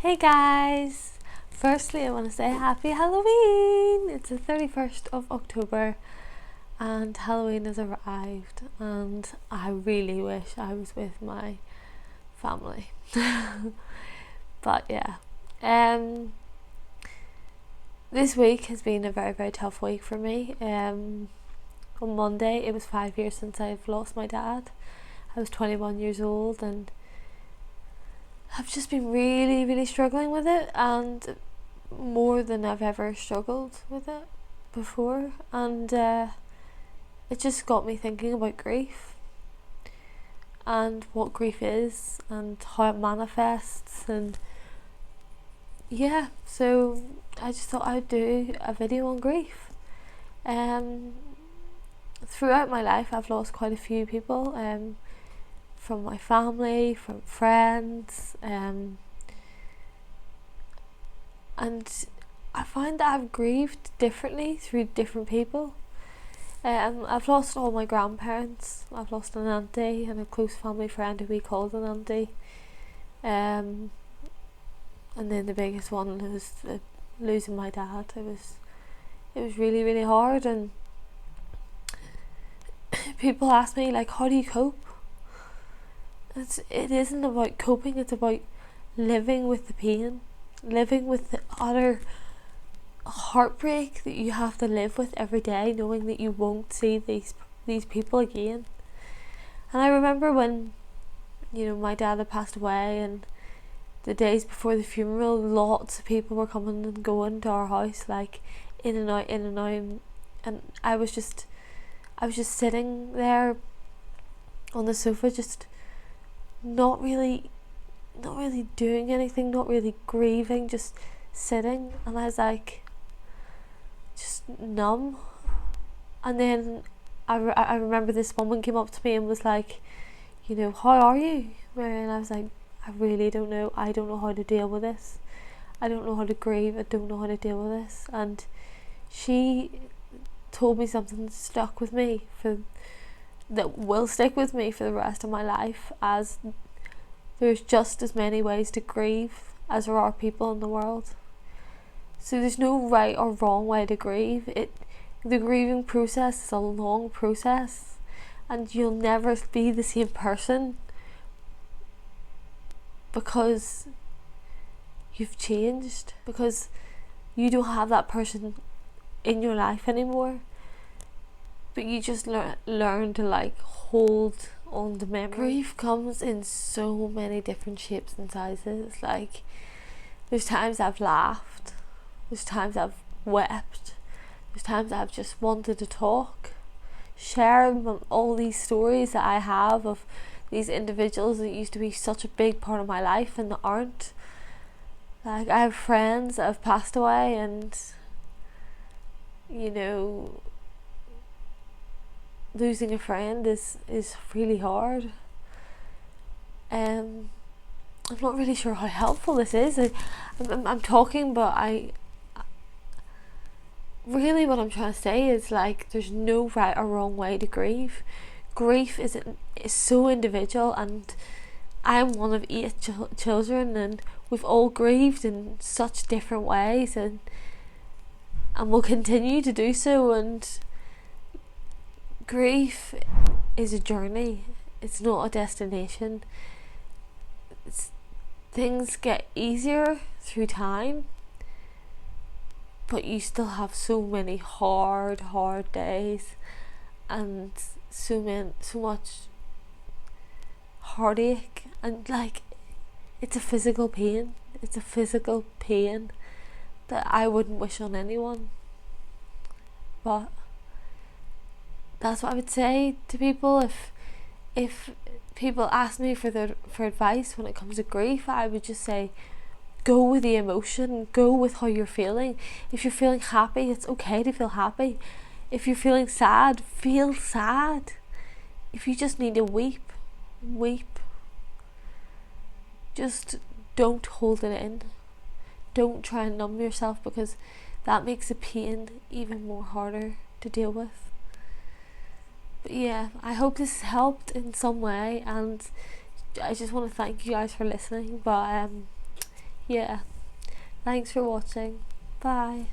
Hey guys! Firstly, I want to say happy Halloween! It's the 31st of October and Halloween has arrived, and I really wish I was with my family. But yeah, this week has been a very, very tough week for me. On Monday, it was 5 years since I've lost my dad. I was 21 years old and I've just been really, really struggling with it, and more than I've ever struggled with it before. And it just got me thinking about grief and what grief is and how it manifests. And yeah, so I just thought I'd do a video on grief. Throughout my life, I've lost quite a few people. From my family, from friends, and I find that I've grieved differently through different people. I've lost all my grandparents. I've lost an auntie and a close family friend who we called an auntie. And then the biggest one was losing my dad. It was really, really hard, and people ask me, like, how do you cope? It isn't about coping, it's about living with the pain, living with the utter heartbreak that you have to live with every day, knowing that you won't see these people again. And I remember when, my dad had passed away, and the days before the funeral, lots of people were coming and going to our house, like in and out, and I was just sitting there on the sofa, just not really doing anything, not really grieving, just sitting. And I was like just numb. And then I remember this woman came up to me and was like, how are you, Mary? And I was like, I really don't know. I don't know how to deal with this. I don't know how to grieve. I don't know how to deal with this. And she told me something that stuck with me that will stick with me for the rest of my life, as there's just as many ways to grieve as there are people in the world. So there's no right or wrong way to grieve. The grieving process is a long process, and you'll never be the same person because you've changed, because you don't have that person in your life anymore. But you just learn to hold on to memory. Grief comes in so many different shapes and sizes. Like, there's times I've laughed, there's times I've wept, there's times I've just wanted to talk, share all these stories that I have of these individuals that used to be such a big part of my life and that aren't. Like, I have friends that have passed away, and losing a friend is really hard. I'm not really sure how helpful this is. I'm talking, but really what I'm trying to say is, like, there's no right or wrong way to grieve. Grief is so individual, and I'm one of 8 children, and we've all grieved in such different ways, and will continue to do so. And grief is a journey, it's not a destination. Things get easier through time, but you still have so many hard days, and so much heartache, and it's a physical pain. It's a physical pain that I wouldn't wish on anyone. But that's what I would say to people. If people ask me for advice when it comes to grief, I would just say, go with the emotion, go with how you're feeling. If you're feeling happy, it's okay to feel happy. If you're feeling sad, feel sad. If you just need to weep. Just don't hold it in. Don't try and numb yourself, because that makes the pain even more harder to deal with. But yeah, I hope this helped in some way, and I just want to thank you guys for listening. But Yeah. Thanks for watching. Bye.